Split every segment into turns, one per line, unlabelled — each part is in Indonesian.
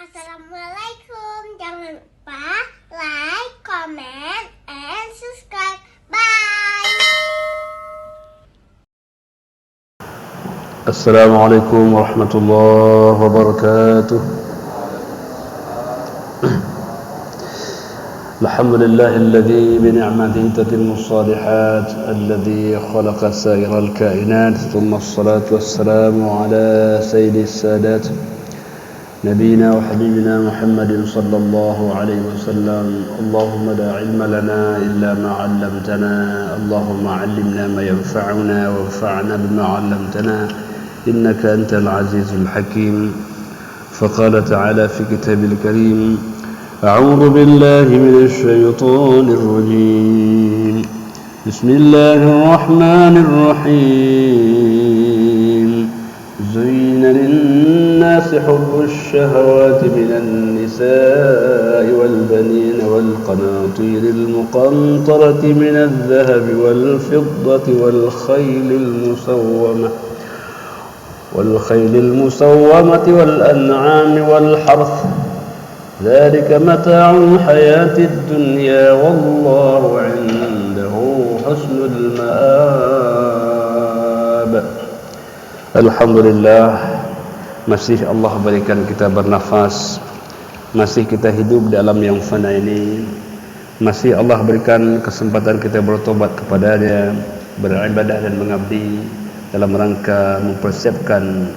Assalamualaikum. Jangan lupa like, comment, and subscribe. Bye.
Assalamualaikum warahmatullahi wabarakatuh. Alhamdulillahilladzi bini'matihi tatimmu shalihat, alladzi khalaqa sa'iral kainat, thumma assalatu wassalamu ala sayyidis sadat nabiyina wa habibina Muhammadin sallallahu alaihi wasallam. Allahumma la ilma lana illa ma 'allamtana, Allahumma 'allimna ma yanfa'una wanfa'na bima 'allamtana innaka antal azizul hakim. Faqala ta'ala fi kitabil karim, أعوذ بالله من الشيطان الرجيم بسم الله الرحمن الرحيم زين للناس حب الشهوات من النساء والبنين والقناطير المقنطرة من الذهب والفضة والخيل المسومة والأنعام والحرث ذلك متاع الحياة الدنيا والله عنده حسن المآب. Alhamdulillah, masih Allah berikan kita bernafas, masih kita hidup dalam yang fana ini, masih Allah berikan kesempatan kita bertobat kepadanya, beribadah dan mengabdi dalam rangka mempersiapkan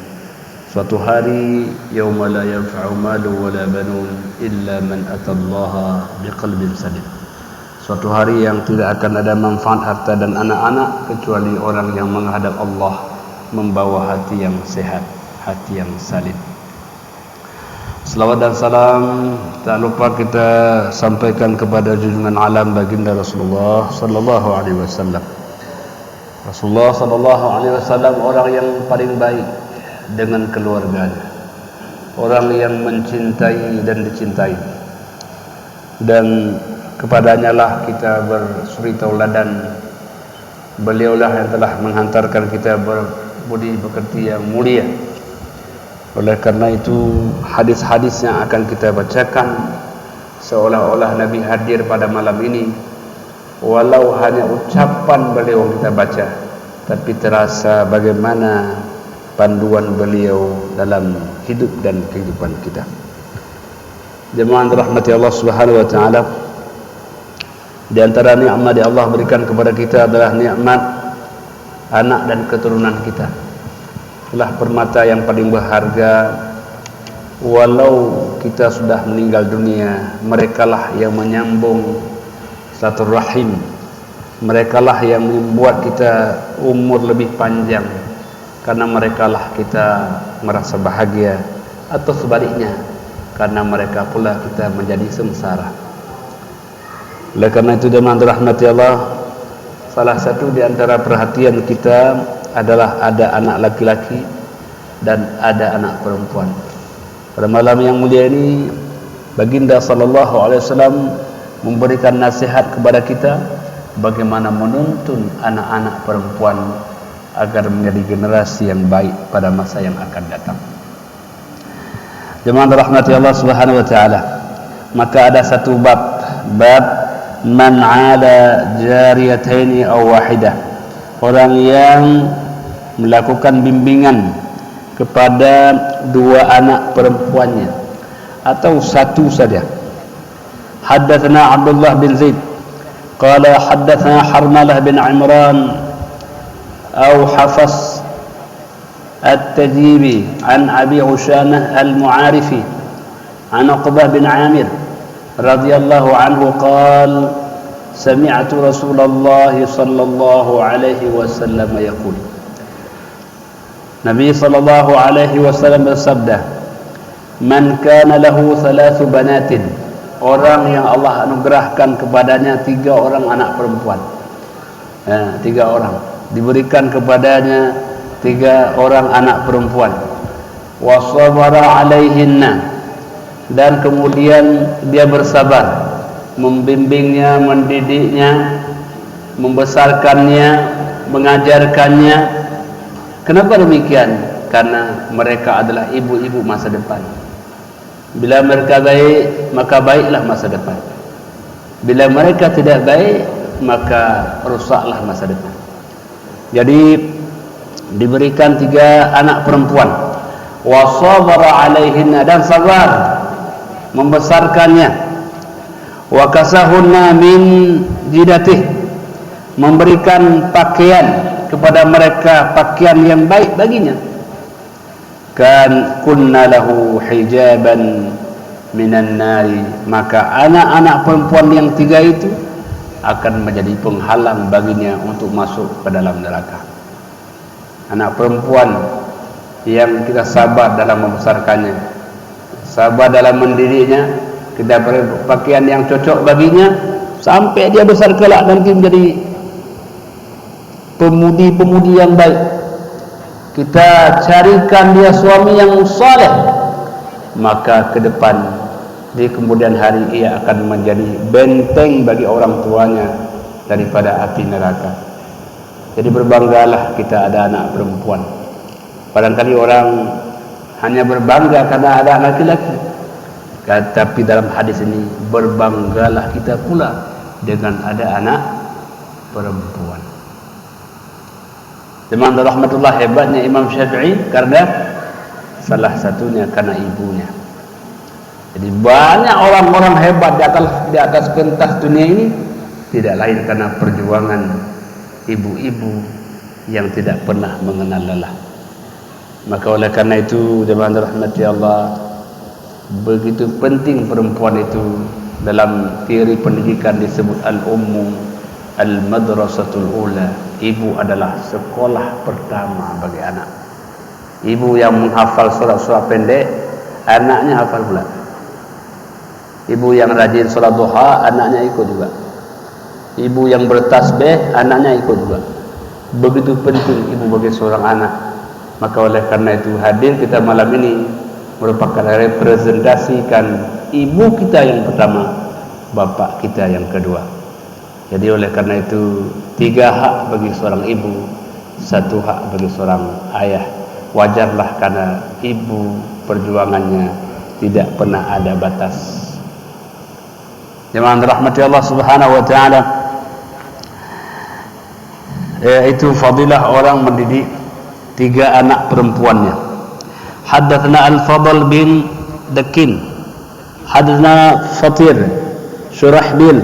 suatu hari yauma la yanfa'u malu wala banun illa man atallaha biqalbin salim. Suatu hari yang tidak akan ada manfaat harta dan anak-anak kecuali orang yang menghadap Allah membawa hati yang sehat, hati yang salim. Selawat dan salam tak lupa kita sampaikan kepada junjungan alam baginda Rasulullah sallallahu alaihi wasallam. Rasulullah sallallahu alaihi wasallam orang yang paling baik dengan keluarganya, orang yang mencintai dan dicintai, dan kepadanya lah kita bersuri tauladan. Beliaulah yang telah menghantarkan kita berbudi pekerti yang mulia. Oleh karena itu hadis-hadis yang akan kita bacakan seolah-olah Nabi hadir pada malam ini, walau hanya ucapan beliau kita baca, tapi terasa bagaimana panduan beliau dalam hidup dan kehidupan kita. Jemaah dirahmati Allah Subhanahu wa taala, di antara nikmat yang Allah berikan kepada kita adalah nikmat anak dan keturunan kita. Itulah permata yang paling berharga. Walau kita sudah meninggal dunia, merekalah yang menyambung silaturahim, merekalah yang membuat kita umur lebih panjang, karena merekalah kita merasa bahagia, atau sebaliknya karena mereka pula kita menjadi sengsara. Oleh karena itu jemaah dirahmati Allah, salah satu di antara perhatian kita adalah ada anak laki-laki dan ada anak perempuan. Pada malam yang mulia ini baginda sallallahu alaihi wasallam memberikan nasihat kepada kita bagaimana menuntun anak-anak perempuan agar menjadi generasi yang baik pada masa yang akan datang. Jemaah rahmati Allah Subhanahu wa taala, maka ada satu bab man 'ala jariyataini aw wahidah, orang yang melakukan bimbingan kepada dua anak perempuannya atau satu saja. Haddatsana Abdullah bin Zaid qala haddatsana Harmalah bin Imran أو حفص التجيبي عن أبي عشامة المعارفي عن عقبة بن عامر رضي الله عنه قال سمعت رسول الله صلى الله عليه وسلم يقول, Nabi sallallahu alaihi wasallam bersabda, man kana lahu thalathu banatin, orang yang Allah anugerahkan kepadanya 3 orang anak perempuan, 3 orang diberikan kepadanya 3 orang anak perempuan, wasabara alaihinna, dan kemudian dia bersabar membimbingnya, mendidiknya, membesarkannya, mengajarkannya. Kenapa demikian? Karena mereka adalah ibu-ibu masa depan. Bila mereka baik, maka baiklah masa depan. Bila mereka tidak baik, maka rusaklah masa depan. Jadi diberikan 3 anak perempuan. Wa sabara alaihinna, dan sabar membesarkannya. Wa kasahunna min jidatih, memberikan pakaian kepada mereka, pakaian yang baik baginya. Kan kunna lahu hijaban minan nari, maka anak-anak perempuan yang 3 itu akan menjadi penghalang baginya untuk masuk ke dalam neraka. Anak perempuan yang kita sabar dalam membesarkannya, sabar dalam mendidiknya, kita beri pakaian yang cocok baginya sampai dia besar kelak nanti menjadi pemudi-pemudi yang baik. Kita carikan dia suami yang saleh, maka ke depan di kemudian hari ia akan menjadi benteng bagi orang tuanya daripada api neraka. Jadi berbanggalah kita ada anak perempuan. Barangkali orang hanya berbangga karena ada anak laki-laki, tapi dalam hadis ini berbanggalah kita pula dengan ada anak perempuan. Teman rahmatullah, hebatnya Imam Syafi'i karena salah satunya karena ibunya. Jadi banyak orang-orang hebat di atas pentas dunia ini tidak lain karena perjuangan ibu-ibu yang tidak pernah mengenal lelah. Maka oleh karena itu, jemaah rahmati Allah, begitu penting perempuan itu. Dalam teori pendidikan disebut al-ummu al-madrasatul ula. Ibu adalah sekolah pertama bagi anak. Ibu yang menghafal surat-surat pendek, anaknya hafal pula. Ibu yang rajin salat duha, anaknya ikut juga. Ibu yang bertasbih, anaknya ikut juga. Begitu penting ibu bagi seorang anak. Maka oleh karena itu hadir kita malam ini merupakan representasikan ibu kita yang pertama, bapak kita yang kedua. Jadi oleh karena itu 3 hak bagi seorang ibu, 1 hak bagi seorang ayah. Wajarlah karena ibu perjuangannya tidak pernah ada batas. Jemaah rahmati Allah Subhanahu wa taala, yaitu fadilah orang mendidik 3 anak perempuannya. Haddatsana Al-Fadl bin Dakin, haddatsana Fatir Shurahbil,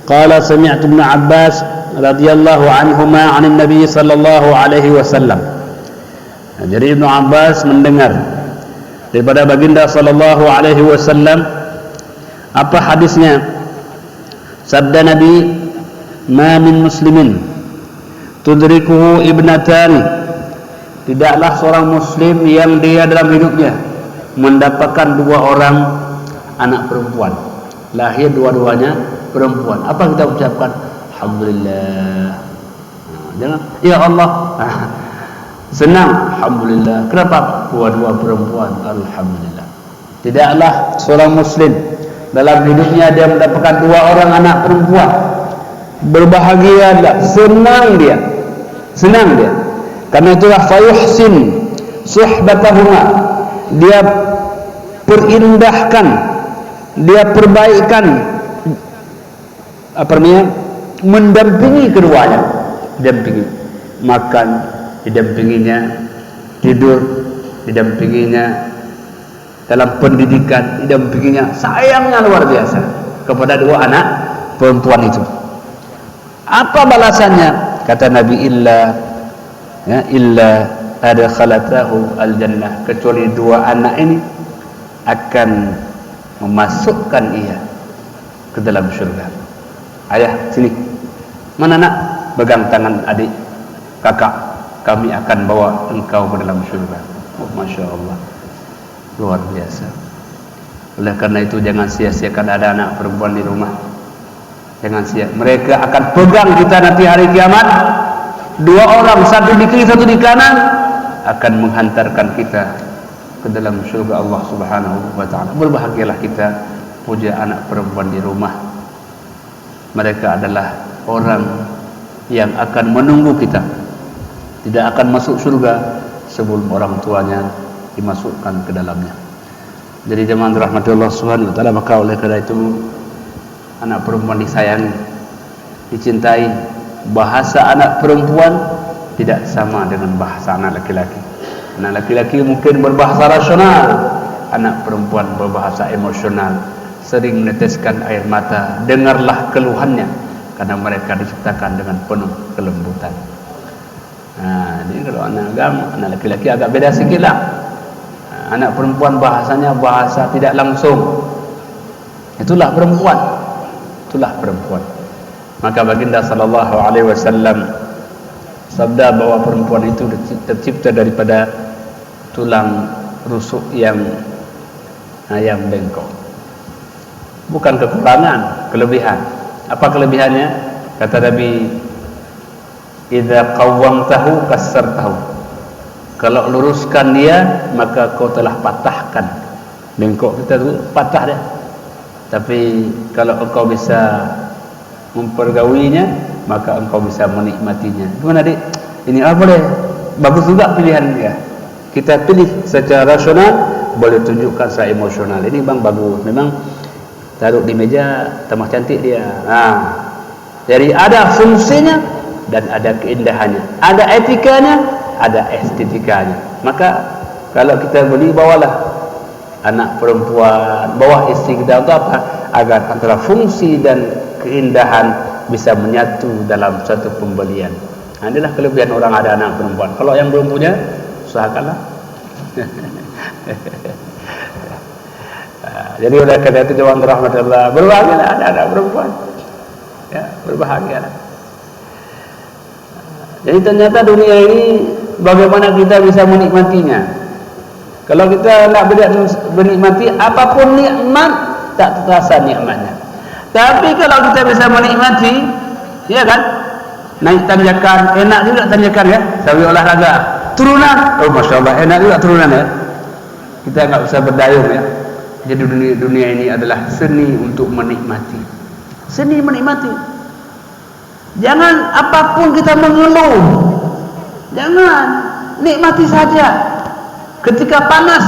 qala sami'tu Ibn Abbas radhiyallahu anhuma 'an Nabi sallallahu alaihi wasallam. Jadi Ibn Abbas mendengar daripada baginda sallallahu alaihi wasallam. Apa hadisnya? Sabda Nabi, "Ma min muslimin tudrikuhu ibnatani." Tidaklah seorang muslim yang dia dalam hidupnya mendapatkan 2 orang anak perempuan. Lahir dua-duanya perempuan. Apa kita ucapkan? Alhamdulillah. Jangan, ya Allah. Senang, alhamdulillah. Kenapa? 2 perempuan, alhamdulillah. Tidaklah seorang muslim dalam hidupnya dia mendapatkan 2 orang anak perempuan, berbahagia dia, senang dia. Karena itulah fayuhsin suhbatahuma, dia perindahkan, dia perbaikan, mendampingi keduanya, didampingi makan, didampinginya tidur, didampinginya dalam pendidikan, didampinginya, sayangnya luar biasa kepada 2 anak perempuan itu. Apa balasannya? Kata Nabi, illa adkhalatahu al-jannah, kecuali 2 anak ini akan memasukkan ia ke dalam syurga. Ayah, sini. Mana nak? Pegang tangan adik, kakak. Kami akan bawa engkau ke dalam syurga. Oh, Masya Allah, luar biasa. Oleh karena itu jangan sia-siakan ada anak perempuan di rumah. Jangan sia. Mereka akan pegang kita nanti hari kiamat. 2 orang, satu di kiri, satu di kanan, akan menghantarkan kita ke dalam syurga Allah Subhanahu wa taala. Berbahagialah kita puja anak perempuan di rumah. Mereka adalah orang yang akan menunggu kita. Tidak akan masuk syurga sebelum orang tuanya dimasukkan ke dalamnya. Jadi jemaah rahmati Allah Subhanahu wa taala, maka oleh karena itu anak perempuan disayangi, dicintai. Bahasa anak perempuan tidak sama dengan bahasa anak laki-laki. Anak laki-laki mungkin berbahasa rasional, anak perempuan berbahasa emosional, sering meneteskan air mata. Dengarlah keluhannya, karena mereka diciptakan dengan penuh kelembutan. Nah, jadi kalau anak agama, anak laki-laki agak beda sikit lah. Anak perempuan bahasanya bahasa tidak langsung. Itulah perempuan. Itulah perempuan. Maka baginda sallallahu alaihi wasallam sabda bahwa perempuan itu tercipta daripada tulang rusuk yang bengkok. Bukan kekurangan, kelebihan. Apa kelebihannya? Kata Nabi, idza qawwamtahu kassartahu. Kalau luruskan dia, maka kau telah patahkan. Bengkok kita tu patah dia. Tapi kalau engkau bisa mempergaulinya, maka engkau bisa menikmatinya. Gimana adik? Ini boleh. Bagus juga pilihan dia. Kita pilih secara rasional, boleh tunjukkan secara emosional. Ini bang bagus. Memang taruh di meja tambah cantik dia. Jadi ada fungsinya dan ada keindahannya. Ada etikanya, ada estetikanya. Maka kalau kita beli, bawalah anak perempuan, bawa istri kita untuk apa? Agar antara fungsi dan keindahan bisa menyatu dalam satu pembelian. Inilah kelebihan orang ada anak perempuan. Kalau yang belum punya, usahakanlah. Jadi oleh karena itu jemaah rahmatullah, berbahagialah ada anak perempuan. Ya, berbahagialah. Jadi ternyata dunia ini bagaimana kita bisa menikmatinya. Kalau kita nak menikmati apapun nikmat, tak terasa nikmatnya. Tapi kalau kita bisa menikmati, ya kan, naik tanjakan, enak juga tanjakan ya, sambil olahraga. Turunan, oh masya Allah, enak juga turunan ya. Kita nggak usah berdayung ya. Jadi dunia ini adalah seni untuk menikmati. Seni menikmati. Jangan apapun kita mengeluh. Jangan, nikmati saja. Ketika panas,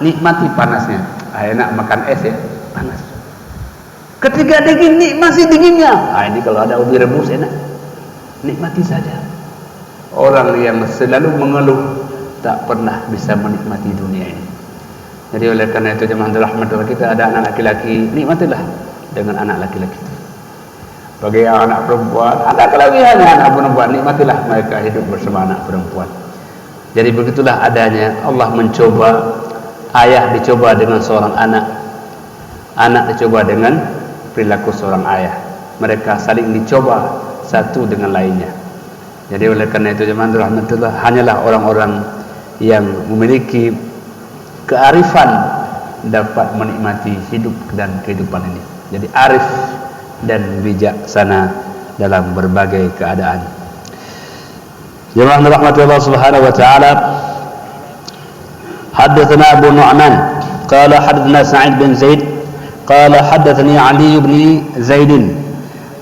nikmati panasnya. Enak makan es ya, panas. Ketika dingin, nikmati dinginnya. Ini kalau ada ubi rebus enak. Nikmati saja. Orang yang selalu mengeluh tak pernah bisa menikmati dunia ini. Jadi oleh karena itu jemaah rahmatullah, kita ada anak laki-laki, nikmatilah dengan anak laki-laki itu. Bagi yang anak perempuan, ada kelebihannya anak perempuan, nikmatilah mereka hidup bersama anak perempuan. Jadi begitulah adanya Allah mencoba, ayah dicoba dengan seorang anak, anak dicoba dengan perilaku seorang ayah. Mereka saling dicoba satu dengan lainnya. Jadi oleh karena itu jemaah rahmatullah, hanyalah orang-orang yang memiliki kearifan dapat menikmati hidup dan kehidupan ini. Jadi arif dan bijaksana dalam berbagai keadaan. Jemaah rahmatullah subhanahu wa ta'ala, haddatsana Abu Nu'man qala haddatsana Sa'id bin Zaid qala haddatsani Ali bin Zaid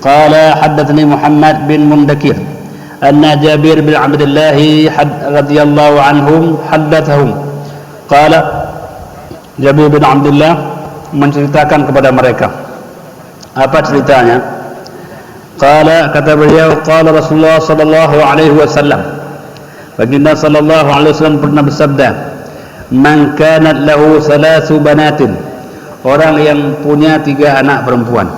qala haddatsani Muhammad bin Mundakir anna Jabir bin Abdullah radhiyallahu anhum haddatsahum qala, Jabir bin Abdullah menceritakan kepada mereka. Apa ceritanya? Qala, kata beliau, qala Rasulullah sallallahu alaihi wasallam, baginda sallallahu alaihi wasallam pernah bersabda, man kanat lahu salasu banatin, orang yang punya 3 anak perempuan,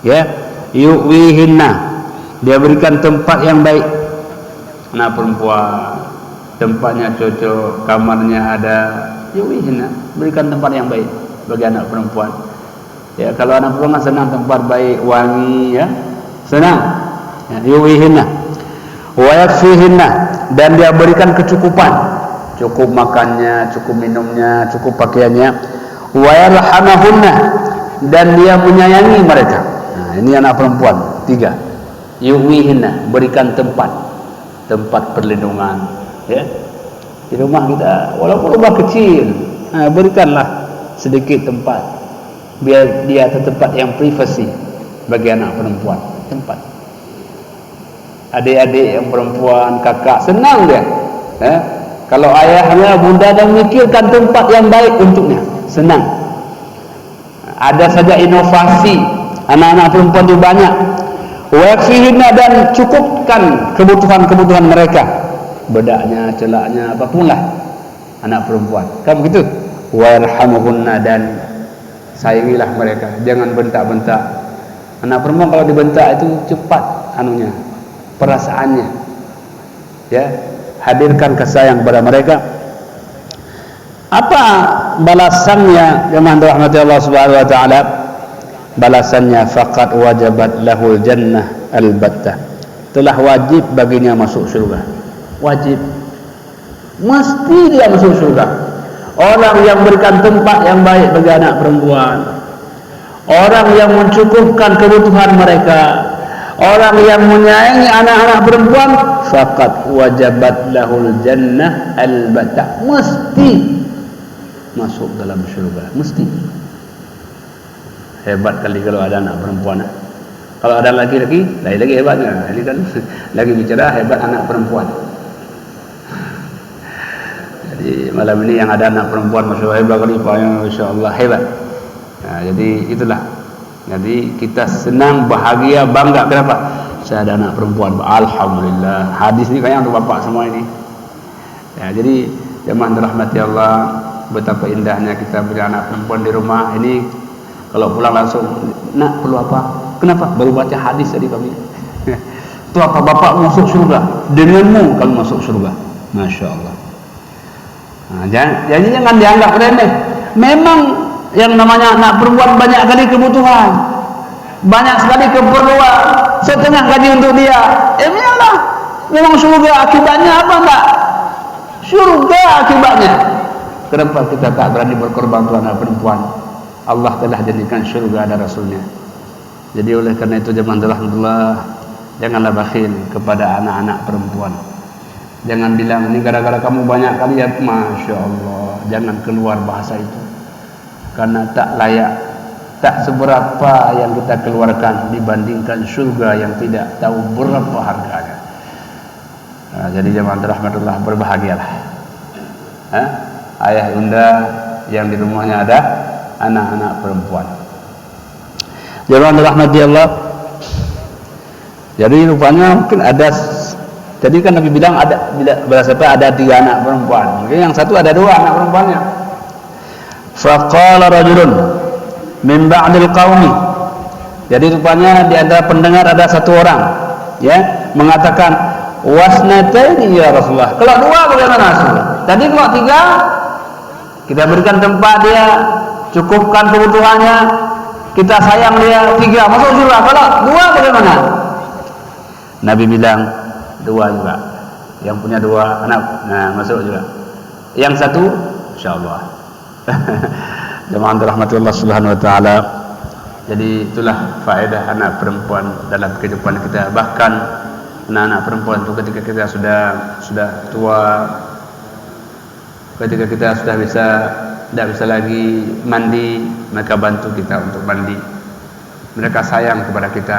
ya, yuwihinna, dia berikan tempat yang baik. Anak perempuan, tempatnya cocok, kamarnya ada, yuwihinna, berikan tempat yang baik bagi anak perempuan. Ya, kalau anak perempuan senang tempat baik, wangi, ya, senang. Ya, yuwihinna, wa yakfihinna, dan dia berikan kecukupan, cukup makannya, cukup minumnya, cukup pakaiannya. Wa yarhamahunna, dan dia menyayangi mereka. Nah, ini anak perempuan 3. Yuwihinna, berikan tempat perlindungan, ya. Di rumah kita, walaupun rumah kecil, berikanlah sedikit tempat, biar dia tempat yang privasi bagi anak perempuan. Tempat. Adik-adik yang perempuan, kakak, senang dia. Kalau ayahnya, bunda dan memikirkan tempat yang baik untuknya, senang. ada saja inovasi, anak-anak perempuan itu banyak. Wa yakfihinna, dan cukupkan kebutuhan-kebutuhan mereka, bedaknya, celaknya, apapun lah anak perempuan. Kan begitu? Wa yarhamuhunna, dan sayangilah mereka, jangan bentak-bentak. Anak perempuan kalau dibentak itu cepat anunya, perasaannya. Ya, hadirkan kasih sayang kepada mereka. Apa balasannya jemaah rahmati Allah Subhanahu wa taala? Balasannya faqad wajabat lahul jannah albattah. Telah wajib baginya masuk surga. Wajib. Mesti dia masuk surga. Orang yang berikan tempat yang baik bagi anak perempuan, orang yang mencukupkan kebutuhan mereka, orang yang menyayangi anak-anak perempuan, faqad wajabat lahul jannah albattah. Mesti masuk dalam syurga, mesti. Hebat kali kalau ada anak perempuan. Kalau ada laki-laki, lagi hebatnya. Ini kan lagi bicara hebat anak perempuan. Jadi malam ini yang ada anak perempuan, masya Allah hebat kali, masya Allah hebat. Nah, jadi itulah. Jadi kita senang, bahagia, bangga. Kenapa? Saya ada anak perempuan. Alhamdulillah. Hadis ini kayaknya untuk bapak semua ini. Ya, jadi jemaah dirahmati Allah, betapa indahnya kita punya anak perempuan di rumah. Ini kalau pulang langsung, nak perlu apa? Kenapa? Baru baca hadis tadi kami. Itu apa? Bapak masuk surga, denganmu kamu masuk surga. Masya Allah. Nah, jadi jangan dianggap remeh. Memang yang namanya anak perempuan banyak kali kebutuhan, banyak sekali keperluan, setengah gaji untuk dia. Memang surga akibatnya apa enggak? Surga akibatnya. Kenapa kita tak berani berkorban untuk anak perempuan? Allah telah jadikan syurga ada Rasulnya. Jadi oleh karena itu jemaah alhamdulillah, janganlah bakhil kepada anak-anak perempuan. Jangan bilang ini gara-gara kamu banyak kali ya, masya Allah. Jangan keluar bahasa itu, karena tak layak, tak seberapa yang kita keluarkan dibandingkan syurga yang tidak tahu berapa harganya. Nah, jadi jemaah rahmatullah, berbahagialah. Ayah bunda yang di rumahnya ada anak-anak perempuan. Jemaah rahmati Allah. Jadi rupanya mungkin ada. Jadi kan Nabi bilang ada, bila ada 3 anak perempuan. Mungkin yang satu ada 2 anak perempuannya. Faqala rajulun min ba'dil qaumi. Jadi rupanya di antara pendengar ada satu orang, ya, mengatakan wasnataini ya Rasulullah. Kalau 2 bagaimana Rasul? Tadi kalau 3 kita berikan tempat dia, cukupkan kebutuhannya, kita sayang dia, 3 masuk surga. Kalau 2 bagaimana? Nabi bilang 2 juga. Yang punya 2 anak, nah masuk juga. Yang satu, insyaallah. Jemaah rahmatullah subhanahu wa taala. Jadi itulah faedah anak perempuan dalam kehidupan kita. Bahkan anak-anak perempuan itu ketika kita sudah tua, ketika kita sudah tidak bisa lagi mandi, mereka bantu kita untuk mandi. Mereka sayang kepada kita.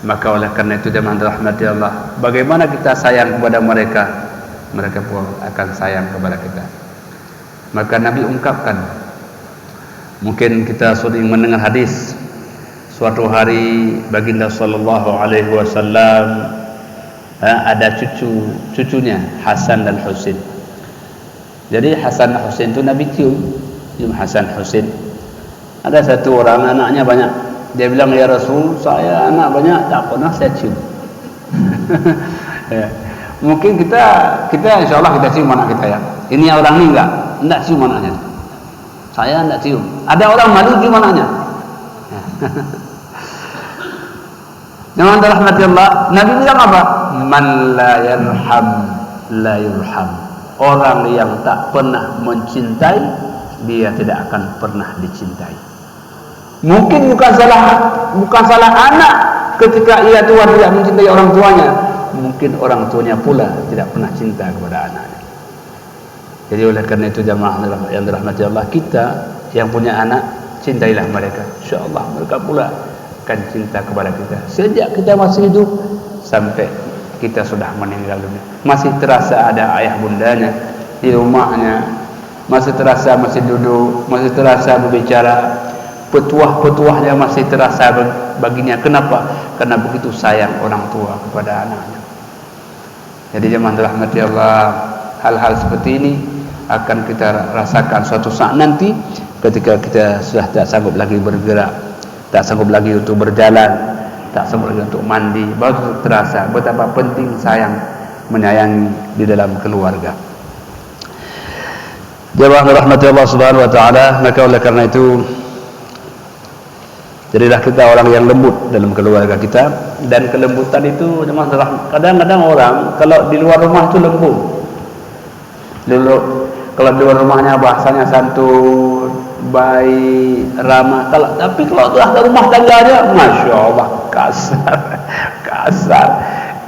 Maka oleh karena itu jemaah rahmati Allah, bagaimana kita sayang kepada mereka, mereka pun akan sayang kepada kita. Maka Nabi ungkapkan, mungkin kita sering mendengar hadis, suatu hari baginda sallallahu alaihi wasallam ada cucunya Hasan dan Husain. Jadi Hasan dan Husain itu Nabi cium Hasan Husain. Ada satu orang anaknya banyak. Dia bilang, ya Rasul, saya anak banyak, tak pernah saya cium. Ya. Mungkin kita insya Allah kita cium anak kita ya. Ini orang ini enggak cium anaknya. Saya enggak cium. Ada orang malu cium anaknya. Jangan rahmati Allah. Nabi bilang apa? Man la yarham la yurham. Orang yang tak pernah mencintai, dia tidak akan pernah dicintai. Mungkin bukan salah anak ketika ia tua tidak mencintai orang tuanya. Mungkin orang tuanya pula tidak pernah cinta kepada anaknya. Jadi oleh karena itu jamaah yang dirahmati Allah, kita yang punya anak, cintailah mereka. InsyaAllah mereka pula akan cinta kepada kita. Sejak kita masih hidup sampai kita sudah meninggal dunia, masih terasa ada ayah bundanya di rumahnya, masih terasa masih duduk, masih terasa berbicara, petuah-petuahnya masih terasa baginya. Kenapa? Karena begitu sayang orang tua kepada anaknya. Jadi jemaah dirahmati Allah, hal-hal seperti ini akan kita rasakan suatu saat nanti ketika kita sudah tak sanggup lagi bergerak, tak sanggup lagi untuk berjalan, tak sanggup lagi untuk mandi, baru terasa betapa penting sayang menyayangi di dalam keluarga. Jemaah dirahmati Allah Subhanahu wa taala, maka oleh karena itu jadilah kita orang yang lembut dalam keluarga kita. Dan kelembutan itu kadang-kadang orang kalau di luar rumah itu lembut. Kalau di luar rumahnya bahasanya santun, baik, ramah. Tapi kalau telah ke rumah tangganya, masya Allah, kasar.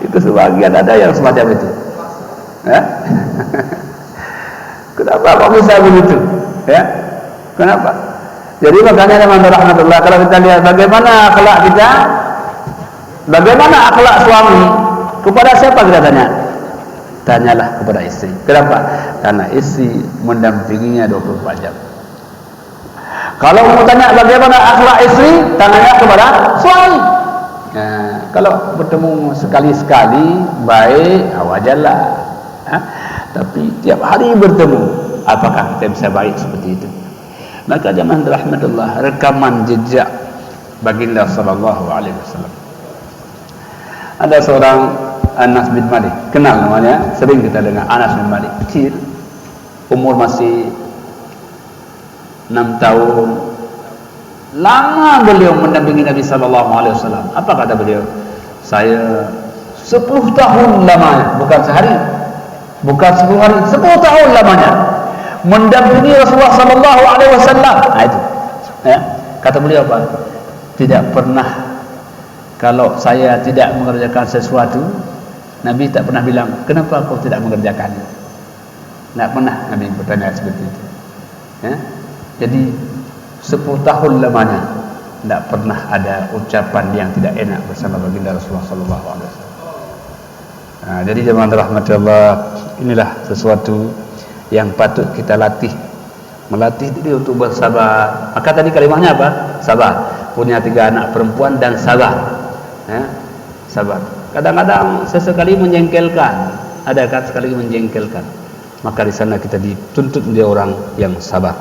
Itu sebagian ada yang semacam itu. Ya? Kenapa kok bisa begitu? Ya, kenapa? Jadi makanya teman-teman rahmatullah, kalau kita lihat bagaimana akhlak kita, bagaimana akhlak suami, kepada siapa kita tanya? Tanyalah kepada istri. Kenapa? Karena istri mendampinginya 24 jam. Kalau mau tanya bagaimana akhlak istri, tanyanya kepada suami. Nah, kalau bertemu sekali-sekali baik, wajarlah. Tapi tiap hari bertemu, apakah kita bisa baik seperti itu? Maka jemaah rahmatullah, rekaman jejak baginda sallallahu alaihi wasallam. Ada seorang Anas bin Malik, kenal namanya, sering kita dengar Anas bin Malik, kecil, umur masih 6 tahun. Lama beliau mendampingi Nabi sallallahu alaihi wasallam. Apa kata beliau? Saya 10 tahun lamanya, bukan sehari, bukan 10 hari, 10 tahun lamanya mendampingi Rasulullah sallallahu alaihi wasallam. Itu. Ya. Kata beliau apa? Tidak pernah, kalau saya tidak mengerjakan sesuatu, Nabi tak pernah bilang, kenapa kau tidak mengerjakannya? Tak pernah Nabi bertanya seperti itu. Ya. Jadi 10 tahun lamanya tidak pernah ada ucapan yang tidak enak bersama baginda Rasulullah sallallahu alaihi wasallam. Nah, jadi jemaah rahmatullah, inilah sesuatu yang patut kita latih. Melatih diri untuk bersabar. Maka tadi kalimahnya apa? Sabar. Punya 3 anak perempuan dan sabar. Ya, sabar. Kadang-kadang sesekali menjengkelkan, ada kan sekali menjengkelkan. Maka di sana kita dituntut menjadi orang yang sabar.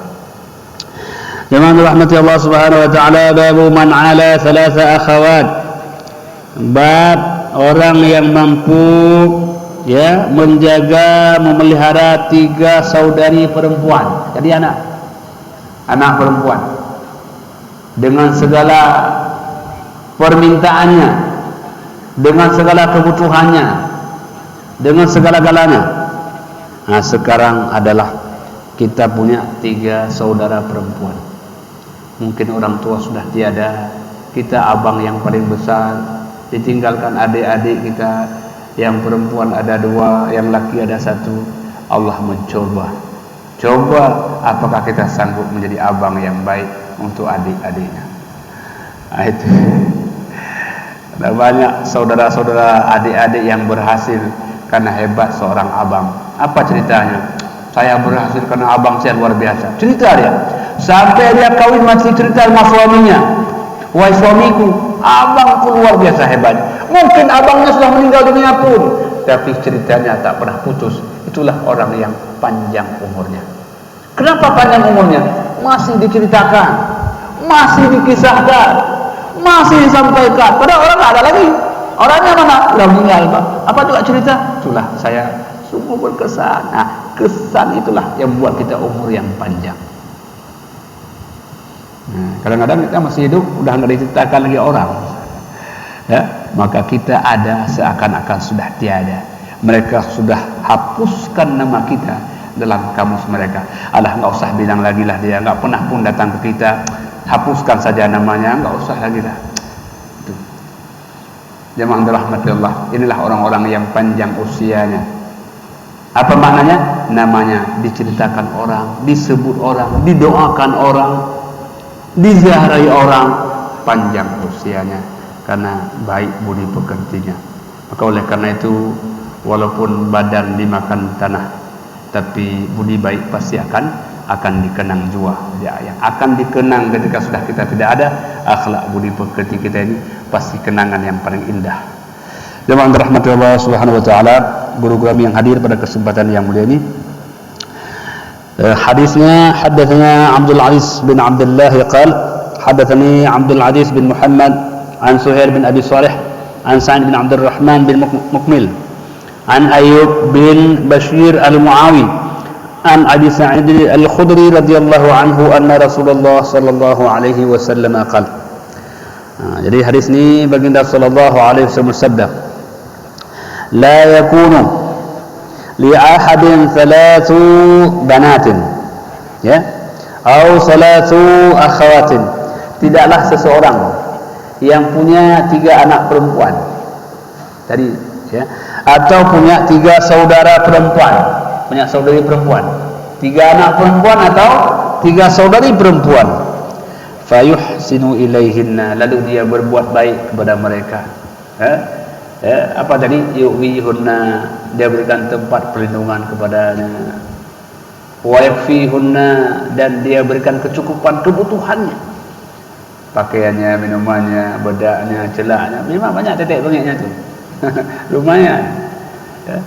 Jemaah rahmati Allah Subhanahu wa taala, babu man ala 3 akhawat. Bab orang yang mampu ya menjaga, memelihara 3 saudari perempuan. Jadi anak perempuan dengan segala permintaannya, dengan segala kebutuhannya, dengan segala-galanya. Nah, sekarang adalah kita punya 3 saudara perempuan. Mungkin orang tua sudah tiada, kita abang yang paling besar, ditinggalkan adik-adik kita yang perempuan ada 2, yang laki ada 1. Allah mencoba, apakah kita sanggup menjadi abang yang baik untuk adik-adiknya. Nah, itu. Ada banyak saudara-saudara adik-adik yang berhasil karena hebat seorang abang. Apa ceritanya? Saya berhasil karena abang saya luar biasa. Cerita dia, sampai dia kawin masih cerita sama suaminya, wahai suamiku, abangku luar biasa hebat. Mungkin abangnya sudah meninggal dunia pun, tapi ceritanya tak pernah putus. Itulah orang yang panjang umurnya. Kenapa panjang umurnya? Masih diceritakan, masih dikisahkan, masih disampaikan. Padahal orang tak ada lagi. Orangnya mana? Sudah meninggal, Pak. Apa juga cerita? Itulah saya sungguh berkesan. Nah, kesan itulah yang buat kita umur yang panjang. Nah, kadang-kadang kita masih hidup udah nggak diceritakan lagi orang. Ya, maka kita ada seakan-akan sudah tiada. Mereka sudah hapuskan nama kita dalam kamus mereka. Alah, nggak usah bilang lagi lah, dia nggak pernah pun datang ke kita. Hapuskan saja namanya, nggak usah lagi lah. Itu. Jemaah dirahmati Allah, inilah orang-orang yang panjang usianya. Apa maknanya? Namanya diceritakan orang, disebut orang, didoakan orang, diziarahi orang, panjang usianya karena baik budi pekertinya. Maka oleh karena itu, walaupun badan dimakan tanah, tapi budi baik pasti akan akan dikenang jua. Ya, yang akan dikenang ketika sudah kita tidak ada, akhlak budi pekerti kita ini pasti kenangan yang paling indah. Jemaah rahmat Allah Subhanahu wa taala, guru kami yang hadir pada kesempatan yang mulia ini. Hadisnya hadatsana Abdul Aziz bin Abdullah qala hadatsani Abdul Aziz bin Muhammad an Suhail bin Abi Salih an Sa'id bin Abdul Rahman bin Mukmil an Ayyub bin Bashir al-Muawi an Abi Sa'id al-Khudri radhiyallahu anhu anna Rasulullah sallallahu alaihi wasallam qala. Jadi hadis ini baginda sallallahu alaihi wasallam bersabda, la yakunu li ahadin thalathu banatin, ya, atau salatu akhawatin, tidaklah seseorang yang punya 3 anak perempuan tadi, ya, atau punya 3 saudara perempuan, punya saudari perempuan, 3 anak perempuan atau 3 saudari perempuan, fayuhsinu ilaihinna, lalu dia berbuat baik kepada mereka, apa tadi, yu'wihunna, dia berikan tempat perlindungan kepadanya, wa yakfihunna, dan dia berikan kecukupan kebutuhannya, pakaiannya, minumannya, bedaknya, celaknya, memang banyak tetek bengeknya tu. Lumayan, ya.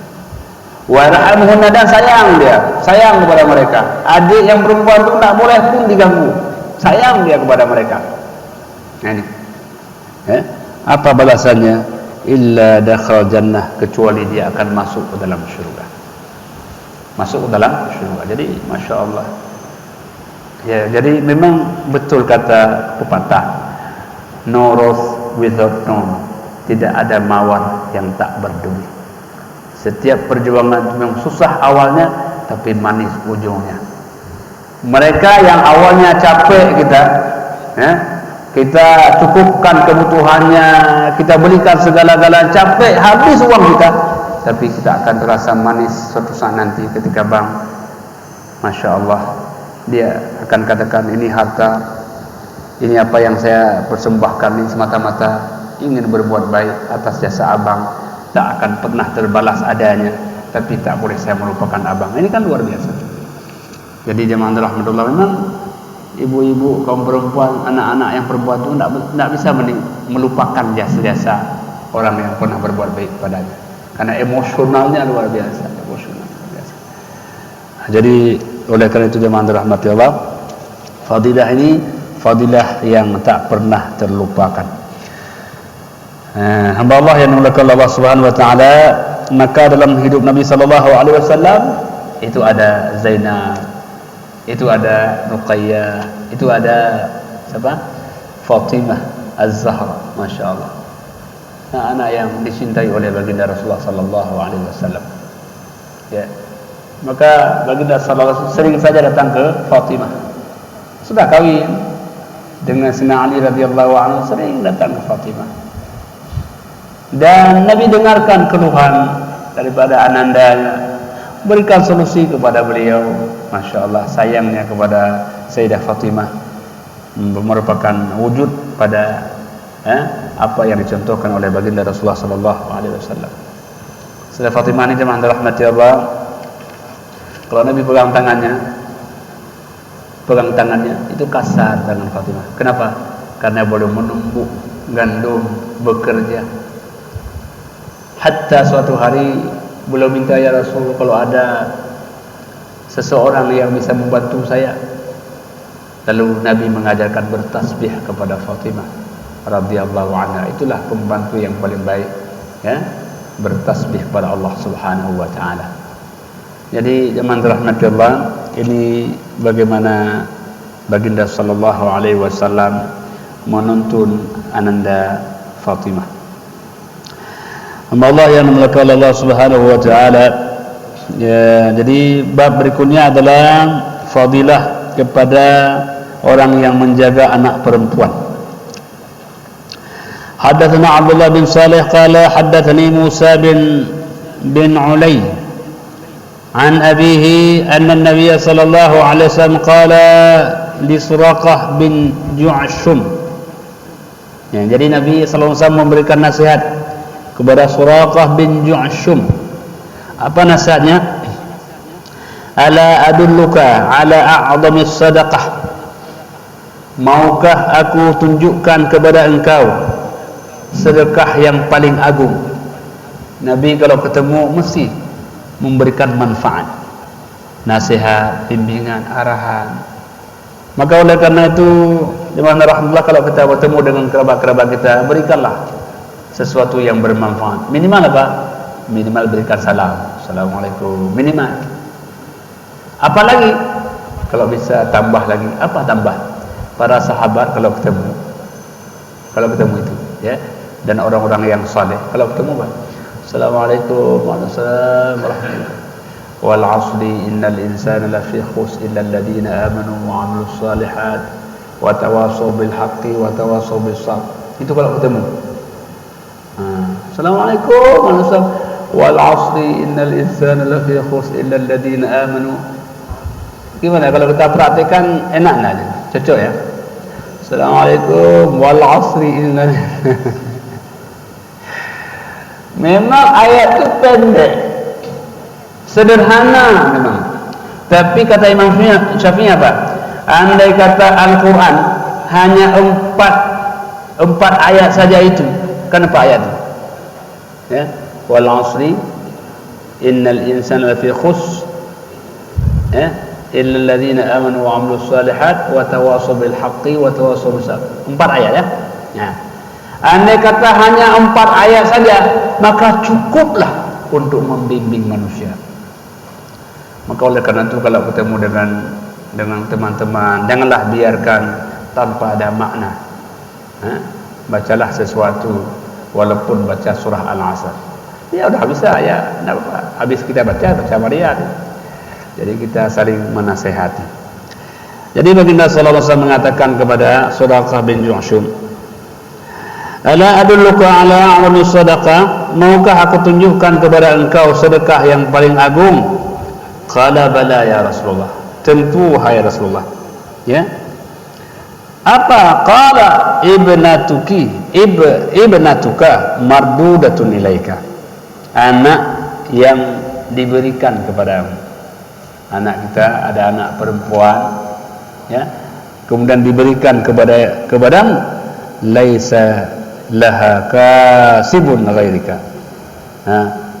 Warhamhunna, dan sayang, dia sayang kepada mereka. Adik yang perempuan tu tak boleh pun diganggu, sayang dia kepada mereka. Nah, ini, ya. Apa balasannya? Illa dakhal jannah, kecuali dia akan masuk ke dalam syurga, masuk ke dalam syurga. Jadi masya Allah, ya, jadi memang betul kata pepatah, no rose without thorn, tidak ada mawar yang tak berduri. Setiap perjuangan memang susah awalnya, tapi manis ujungnya. Mereka yang awalnya capek kita, ya, kita cukupkan kebutuhannya, kita belikan segala-galanya, capek, habis uang kita, tapi kita akan terasa manis suatu saat nanti ketika bang, masya Allah, dia akan katakan, ini harta, ini apa yang saya persembahkan ini semata-mata ingin berbuat baik atas jasa abang, tak akan pernah terbalas adanya, tapi tak boleh saya melupakan abang. Ini kan luar biasa. Jadi jemaah rahmatullah, memang ibu-ibu, kaum perempuan, anak-anak yang perempuan itu tidak bisa melupakan jasa-jasa orang yang pernah berbuat baik padanya, karena emosionalnya luar biasa, emosional luar biasa. Jadi oleh karena itu jemaah rahmati Allah, fadilah ini fadilah yang tak pernah terlupakan. Hamba Allah yang dimuliakan Allah Subhanahu wa taala, maka dalam hidup Nabi sallallahu alaihi wasallam itu ada Zainab, itu ada Ruqayyah, itu ada siapa? Fatimah Az-Zahra, masya Allah. Anak yang dicintai oleh baginda Rasulullah sallallahu alaihi wasallam. Ya. Maka baginda sallallahu alaihi wasallam sering saja datang ke Fatimah. Sudah kawin dengan Sayyidina Ali radhiyallahu anhu, sering datang ke Fatimah. Dan Nabi dengarkan keluhan daripada anandanya, berikan solusi kepada beliau. Masya Allah, sayangnya kepada Sayyidah Fatimah merupakan wujud pada apa yang dicontohkan oleh baginda Rasulullah sallallahu alaihi wasallam. Sayyidah Fatimah ini jemaah rahmati Allah, kalau Nabi pegang tangannya itu kasar tangan Fatimah. Kenapa? Karena belum menumbuk gandum, bekerja. Hatta suatu hari beliau minta, ya Rasul, kalau ada seseorang yang bisa membantu saya. Lalu Nabi mengajarkan bertasbih kepada Fatimah radhiyallahu anha. Itulah pembantu yang paling baik, ya, bertasbih kepada Allah Subhanahu wa taala. Jadi jemaah rahmatullah, ini bagaimana baginda sallallahu alaihi wasallam menuntun ananda Fatimah. Allah yang dimuliakan Allah Subhanahu wa taala, ya, jadi bab berikutnya adalah fadilah kepada orang yang menjaga anak perempuan. Hadatsana Abdullah bin Salih qala hadatsani Musa bin Ulay an abihi anna an-nabiy sallallahu alaihi wasallam qala li Suraqah bin Ju'shum. Ya, jadi Nabi sallallahu alaihi wasallam memberikan nasihat kepada Suraqah bin Ju'shum. Apa nasihatnya? ala adulluka ala a'zamis sadaqah, maukah aku tunjukkan kepada engkau sedekah yang paling agung. Nabi kalau ketemu mesti memberikan manfaat, nasihat, bimbingan, arahan. Maka oleh karena itu, jemaah rahmatullah, kalau kita bertemu dengan kerabat-kerabat kita, berikanlah sesuatu yang bermanfaat. Minimal apa? Minimal berikan salam, assalamualaikum, minimal. Apalagi kalau bisa tambah lagi, apa tambah? Para sahabat kalau ketemu itu, ya, dan orang-orang yang saleh kalau ketemu, assalamualaikum warahmatullahi wal 'asri innal insana lafi khusr illa alladhina amanu wa 'amilus shalihat wa tawassaw bil haqqi wa tawassaw bis sabr. Itu kalau ketemu. Assalamualaikum warahmatullahi wal 'asri innal insana lafi khusr illa alladhina amanu. Gimana kalau kita praktikkan, enak aja, cocok ya. Assalamualaikum wal 'asri innal memang ayat itu pendek, sederhana memang. Tapi kata Imam Syafi'i apa? Andai kata Al-Quran hanya empat ayat saja itu, kenapa ayat itu? Ya, wal 'asri innal insana lafi khusr, ya, illa alladhina amanu wa 'amilus shalihat wa tawassaw bil haqqi wa tawassaw bis sabr. 4 ayat ya. Ya. Andai kata hanya 4 ayat saja, maka cukuplah untuk membimbing manusia. Maka oleh karena itu, kalau ketemu dengan teman-teman, janganlah biarkan tanpa ada makna. Bacalah sesuatu, walaupun baca surah Al-Asr. Ya udah bisa ya, habis kita baca Maryam. Jadi kita saling menasehati. Jadi baginda sallallahu alaihi wasallam mengatakan kepada Suraqah bin Ju'shum, ala adulluka ala a'zami sadaqah, maukah aku tunjukkan kepada engkau sedekah yang paling agung? Qala bala ya Rasulullah, tentu hai Rasulullah. Ya, apa? Qala ibnatuka mardudatun ilaika, anak yang diberikan kepadamu. Anak kita ada anak perempuan, ya, kemudian diberikan kepadamu, laisa laha kasibun ghairika.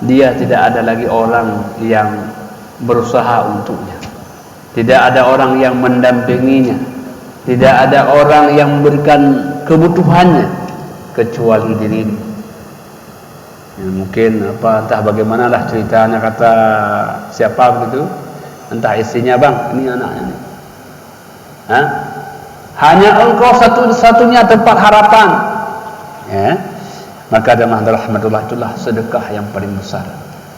Dia tidak ada lagi orang yang berusaha untuknya, tidak ada orang yang mendampinginya, tidak ada orang yang memberikan kebutuhannya kecuali dirimu. Ya, mungkin entah bagaimanalah ceritanya, kata siapa begitu, entah istrinya, bang, ini anaknya nih. Hanya engkau satu-satunya tempat harapan. Ya. Maka jemaah rahmatullah, itulah sedekah yang paling besar,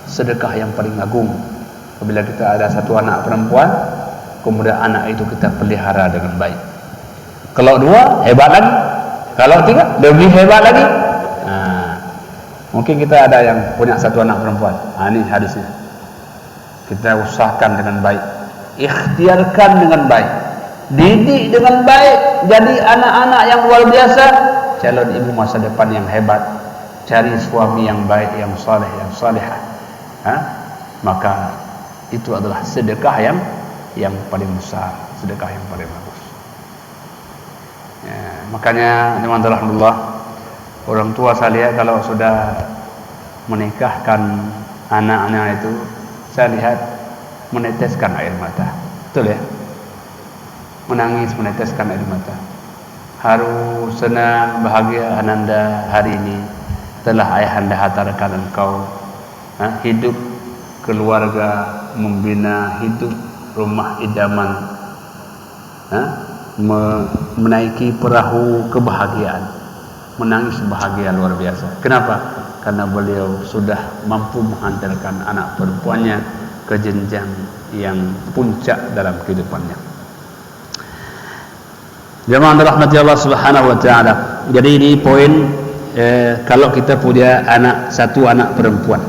sedekah yang paling agung. Apabila kita ada satu anak perempuan, kemudian anak itu kita pelihara dengan baik. Kalau 2, hebat lagi. Kalau 3, lebih hebat lagi. Mungkin kita ada yang punya satu anak perempuan. Ini hadisnya. Kita usahakan dengan baik, ikhtiarkan dengan baik, didik dengan baik, jadi anak-anak yang luar biasa, calon ibu masa depan yang hebat, cari suami yang baik, yang saleh, yang salihah. Maka itu adalah sedekah yang paling besar, sedekah yang paling bagus. Ya, makanya teman-teman, alhamdulillah, orang tua saya lihat kalau sudah menikahkan anak-anak itu, saya lihat meneteskan air mata. Betul ya? Menangis, meneteskan air mata. Haru, senang, bahagia ananda, hari ini telah ayahanda hantarkan engkau hidup keluarga, membina hidup rumah idaman, menaiki perahu kebahagiaan, menangis bahagia luar biasa. Kenapa? Karena beliau sudah mampu menghantarkan anak perempuannya ke jenjang yang puncak dalam kehidupannya. Jemaah rahmati Allah Subhanahu wa taala. Jadi ini poin kalau kita punya satu anak perempuan.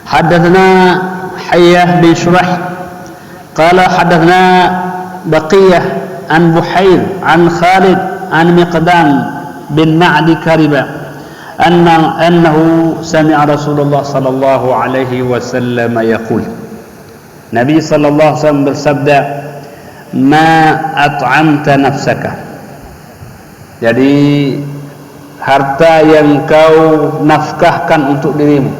Hadatsana Hayyah bin Shurah qala hadatsana Baqiyah an Buhair an Khalid an Miqdam bin Ma'di Kariba أنه سمع رسول الله صلى الله عليه وسلم يقول. Nabi sallallahu alaihi wasallam bersabda, "Ma at'amta nafsaka." Jadi harta yang kau nafkahkan untuk dirimu,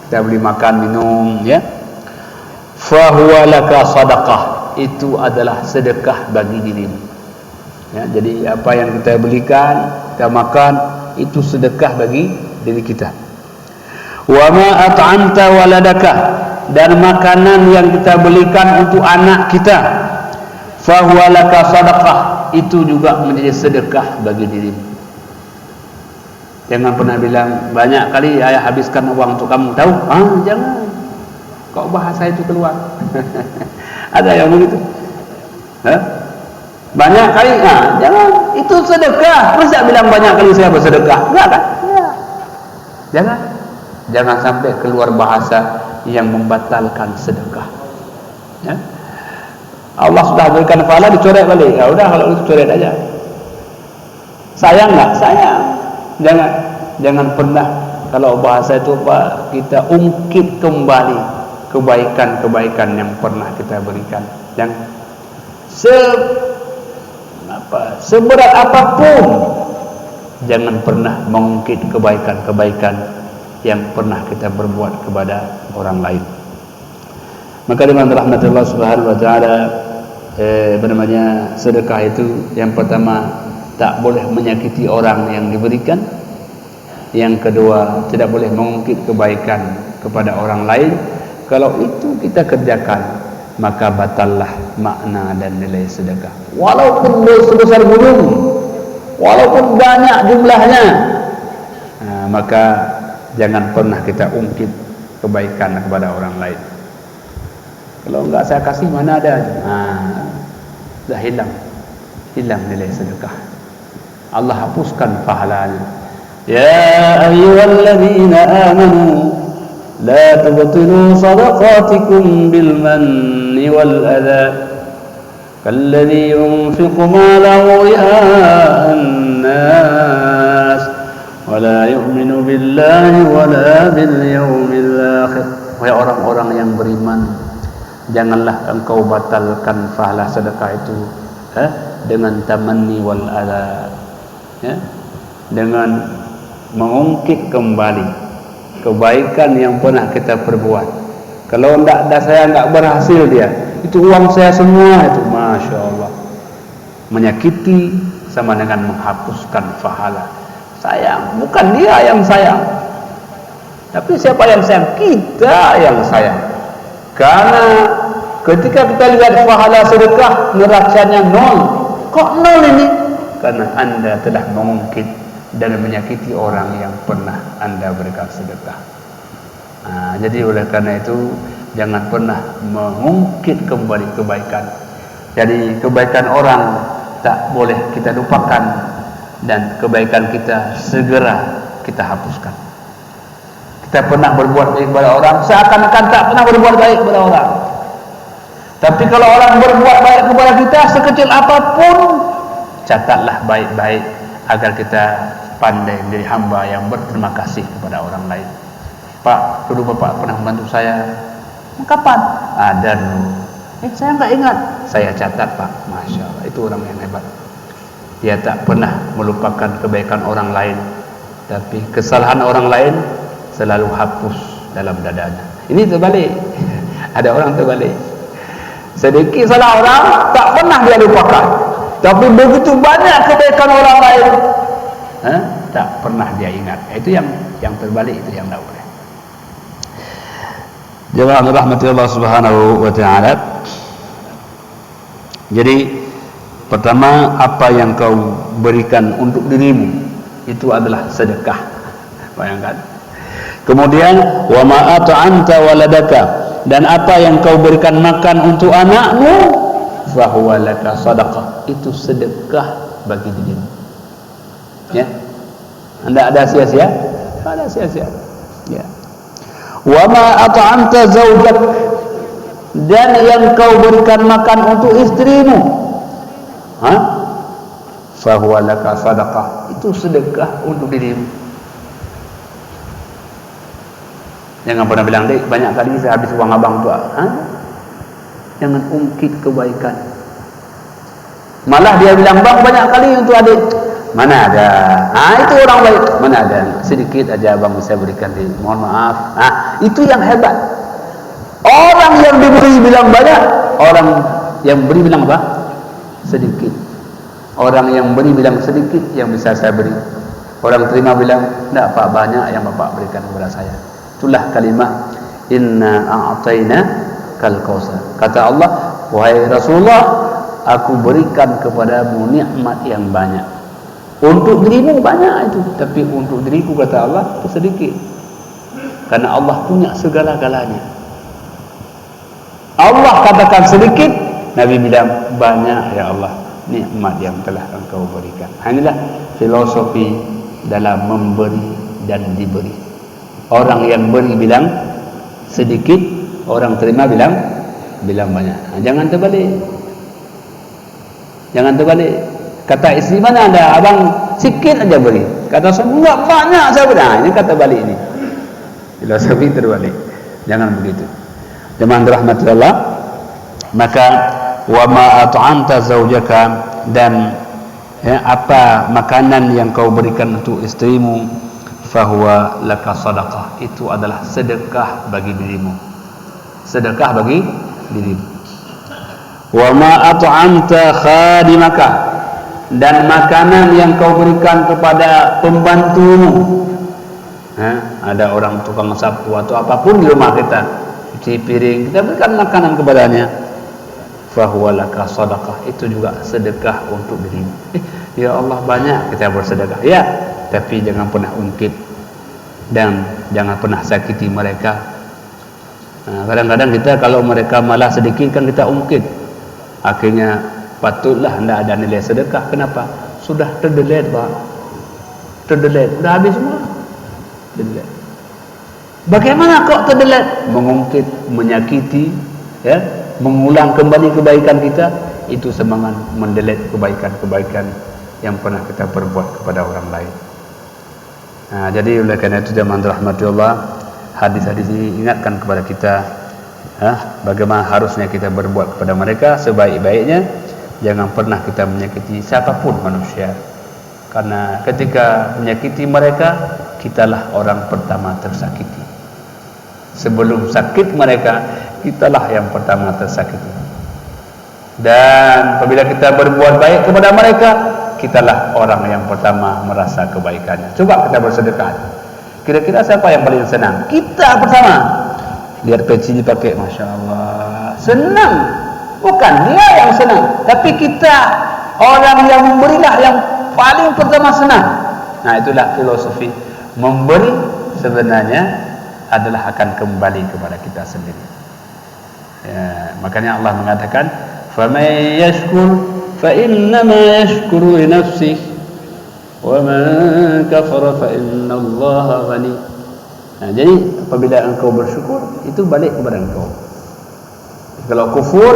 kita beli makan minum, ya, fahuwa laka sadaqah, itu adalah sedekah bagi dirimu. Ya, jadi apa yang kita belikan, kita makan, itu sedekah bagi diri kita. Wa ma at'amta waladaka, dan makanan yang kita belikan untuk anak kita, fahuwa laka sadaqah, itu juga menjadi sedekah bagi dirimu. Jangan pernah bilang, banyak kali ayah habiskan uang untuk kamu, tahu? Jangan. Kok bahasa itu keluar? Ada yang begitu? Banyak kali, jangan. Itu sedekah. Masa bilang banyak kali saya bersedekah? Enggak kan? Jangan. Jangan sampai keluar bahasa yang membatalkan sedekah. Ya? Allah sudah berikan pahala, dicoret balik. Ya udah, kalau itu coret aja. Sayang enggak? Sayang. Jangan pernah, kalau bahasa itu Pak, kita ungkit kembali kebaikan-kebaikan yang pernah kita berikan. Yang seberat apapun, jangan pernah mengungkit kebaikan-kebaikan yang pernah kita berbuat kepada orang lain. Maka dengan rahmat Allah Subhanahu wa taala, sedekah itu yang pertama, tak boleh menyakiti orang yang diberikan. Yang kedua, tidak boleh mengungkit kebaikan kepada orang lain. Kalau itu kita kerjakan, maka batallah makna dan nilai sedekah. Walaupun sebesar gunung, walaupun banyak jumlahnya, maka jangan pernah kita ungkit kebaikan kepada orang lain. Kalau enggak saya kasih, mana ada? Dah hilang nilai sedekah. Allah hapuskan pahalanya. Ya ayyuhalladzina amanu la tubtilu sadaqatikum bil manni wal adha kalladzi yunfiqu malahu ria'an nas wa la yu'minu billahi wa la bil yawmil akhir. Wahai orang-orang yang beriman, janganlah engkau batalkan pahala sedekah itu dengan tamanni wal adha, ya, dengan mengungkit kembali kebaikan yang pernah kita perbuat. Kalau saya enggak berhasil, dia itu uang saya semua itu, masya Allah, menyakiti sama dengan menghapuskan pahala. Sayang, bukan dia yang sayang, tapi siapa yang sayang? Kita yang sayang. Karena ketika kita lihat pahala sedekah, neracanya 0. Kok 0 ini? Karena Anda telah mengungkit dan menyakiti orang yang pernah Anda berikan sedekah. Jadi oleh karena itu, jangan pernah mengungkit kembali kebaikan. Jadi kebaikan orang tak boleh kita lupakan, dan kebaikan kita segera kita hapuskan. Kita pernah berbuat baik kepada orang, seakan-akan tak pernah berbuat baik kepada orang. Tapi kalau orang berbuat baik kepada kita sekecil apapun, catatlah baik-baik agar kita pandai menjadi hamba yang berterima kasih kepada orang lain. Pak, dulu Bapak pernah membantu saya. Kapan? Ada dulu. Saya enggak ingat. Saya catat, Pak. Masya Allah, itu orang yang hebat. Dia tak pernah melupakan kebaikan orang lain, tapi kesalahan orang lain selalu hapus dalam dadanya. Ini terbalik. Ada orang terbalik. Sedikit salah orang tak pernah dia lupakan, tapi begitu banyak kebaikan orang lain, tak pernah dia ingat. Itu yang terbalik, itu yang tak boleh. Jemaah rahmati Allah Subhanahu wa taala. Jadi pertama, apa yang kau berikan untuk dirimu itu adalah sedekah. Bayangkan. Kemudian wa ma at'amta waladaka, dan apa yang kau berikan makan untuk anakmu, fa huwa laka sadaqah, itu sedekah bagi dirimu. Ya. Anda ada sia-sia? Tak ada sia-sia. Ya. Wa ma at'amta zaujak, dan yang kau berikan makan untuk istrimu, fa huwa laka sadaqah, itu sedekah untuk dirimu. Jangan pernah bilang, "Dek, banyak kali saya habis uang abang tu." jangan ungkit kebaikan. Malah dia bilang, bang banyak kali untuk adik. Mana ada? Itu orang baik. Mana ada? Sedikit aja abang bisa berikan dia. Mohon maaf. Itu yang hebat. Orang yang diberi bilang banyak, orang yang beri bilang apa? Sedikit. Orang yang beri bilang sedikit yang bisa saya beri. Orang terima bilang, tidak Pak, banyak yang Bapak berikan kepada saya. Itulah kalimat inna a'tayna kal kautsar. Kata Allah, wahai Rasulullah, aku berikan kepadamu nikmat yang banyak. Untuk dirimu banyak itu, tapi untuk diriku kata Allah itu sedikit. Karena Allah punya segala-galanya. Allah katakan sedikit, Nabi bilang banyak ya Allah nikmat yang telah Engkau berikan. Inilah filosofi dalam memberi dan diberi. Orang yang beri bilang sedikit, orang terima bilang banyak. Jangan terbalik. Jangan terbalik. Kata istri, mana ada abang sikit aja beri. Kata suami, enggak banyak saya beri. Ini kata balik ini. Filosofi terbalik. Jangan begitu. Jemaah rahmati Allah, maka wa ma at'amta zaujaka, dan apa makanan yang kau berikan untuk istrimu, fahuwa laka sadaqah, itu adalah sedekah bagi dirimu. Sedekah bagi dirimu. Wa ma at'amta khadimaka, dan makanan yang kau berikan kepada pembantumu. Ada orang tukang sapu atau apapun di rumah kita, cuci piring, kita berikan makanan kepadanya, fahuwa laka sadaqah, itu juga sedekah untuk dirimu. Ya Allah, banyak kita bersedekah, ya, tapi jangan pernah ungkit dan jangan pernah sakiti mereka. Kadang-kadang kita kalau mereka malah sedikit kan kita ungkit, akhirnya patutlah tidak ada nilai sedekah. Kenapa? Sudah terdelete Pak, terdelete, sudah habis semua, terdelete. Bagaimana kok terdelete? Mengungkit, menyakiti, ya, mengulang kembali kebaikan kita, itu semangat mendelete kebaikan-kebaikan yang pernah kita perbuat kepada orang lain. Jadi oleh karena itu jemaah rahmati Allah, hadis-hadis ini ingatkan kepada kita bagaimana harusnya kita berbuat kepada mereka sebaik-baiknya. Jangan pernah kita menyakiti siapapun manusia, karena ketika menyakiti mereka, kitalah orang pertama tersakiti. Sebelum sakit mereka, kitalah yang pertama tersakiti. Dan apabila kita berbuat baik kepada mereka, kitalah orang yang pertama merasa kebaikannya. Coba kita bersedekah. Kira-kira siapa yang paling senang? Kita pertama. Lihat peci dipakai, Masya Allah, senang. Bukan dia yang senang, tapi kita, orang yang memberilah yang paling pertama senang. Nah, itulah filosofi memberi sebenarnya adalah akan kembali kepada kita sendiri. Ya, makanya Allah mengatakan, "Faman yashkur fa innama yashkuru li nafsihi wa man kafara fa innallaha ghani." Nah, jadi apabila engkau bersyukur, itu balik kepada engkau. Kalau kufur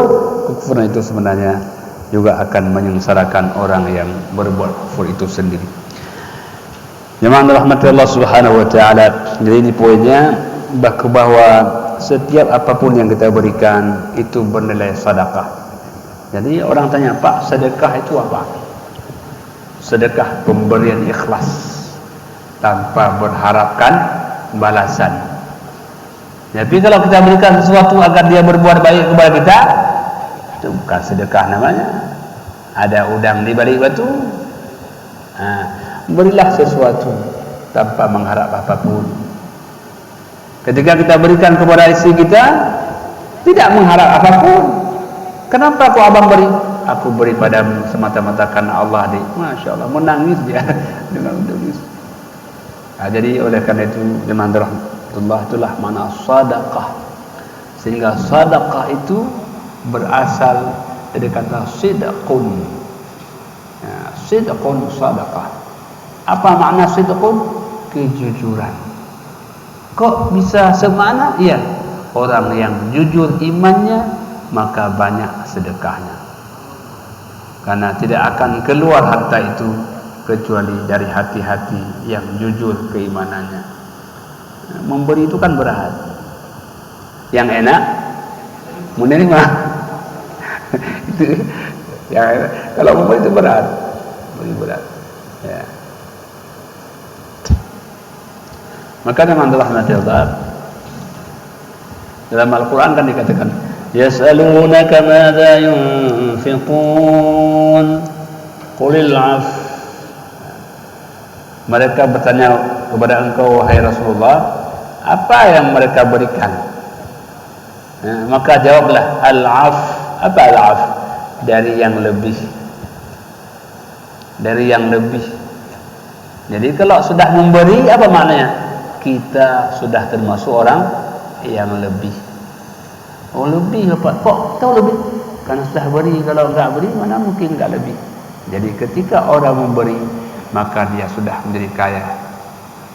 itu sebenarnya juga akan menyengsarakan orang yang berbuat kufur itu sendiri. Jemaah rahmati Allah Subhanahu wa taala. Jadi ini poinnya, bahwa setiap apapun yang kita berikan itu bernilai sedekah. Jadi orang tanya, Pak, sedekah itu apa? Sedekah pemberian ikhlas tanpa berharapkan balasan. Tapi kalau kita berikan sesuatu agar dia berbuat baik kepada kita, itu bukan sedekah namanya. Ada udang di balik batu. Berilah sesuatu tanpa mengharap apapun. Ketika kita berikan kepada istri kita, tidak mengharap apapun. Kenapa kau abang beri? Aku beri padamu semata-mata karena Allah. Masya Allah, menangis dia dengan menangis. Jadi oleh karena itu, jemaah rahmatullah, itulah makna sedekah. Sehingga sedekah itu berasal dari kata sidqun. Sidqun sedekah. Apa makna sidqun? Kejujuran. Kok bisa semakna? Iya, orang yang jujur imannya, maka banyak sedekahnya. Karena tidak akan keluar harta itu kecuali dari hati-hati yang jujur keimanannya. Memberi itu kan berat. Yang enak menerima. Ya, kalau memberi itu berat, lebih berat. Ya. Maka teman-teman Allah, dalam Al-Quran kan dikatakan, yas'alunaka madza yunfiqun qulil 'af. Mereka bertanya kepada engkau wahai Rasulullah, apa yang mereka berikan? Maka jawablah al-'af. Apa al-'af? Dari yang lebih. Dari yang lebih. Jadi kalau sudah memberi, apa maknanya? Kita sudah termasuk orang yang lebih. Oh lebih apa? Kok tahu lebih? Karena sudah beri. Kalau enggak beri, mana mungkin enggak lebih. Jadi ketika orang memberi, maka dia sudah menjadi kaya.